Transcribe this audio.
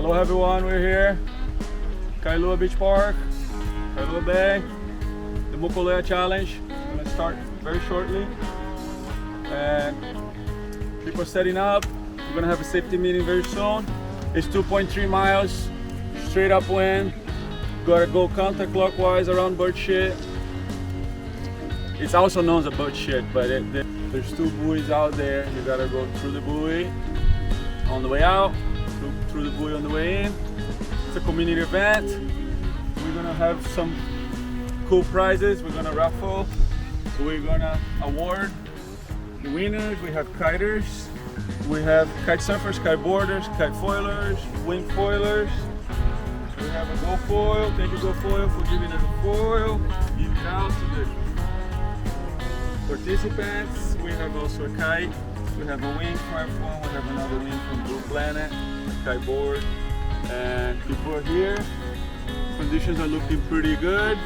Hello everyone, we're here, Kailua Beach Park, Kailua Bay, the Mokolea Challenge. I'm gonna start very shortly, and people are setting up. We're gonna have a safety meeting very soon. It's 2.3 miles, straight upwind. Gotta go counterclockwise around bird shit. It's also known as a bird shit, but there's two buoys out there. You gotta go through the buoy on the way out, through the buoy on the way in. It's a community event. We're gonna have some cool prizes. We're gonna raffle. We're gonna award the winners. We have kiters. We have kite surfers, kiteboarders, kite foilers, wing foilers. We have a Go Foil. Thank you, Go Foil, for giving us a foil. Give it out to the participants. We have also a kite. We have a wing from everyone. We have another wing from Blue Planet, a kite board. And people are here. Conditions are looking pretty good.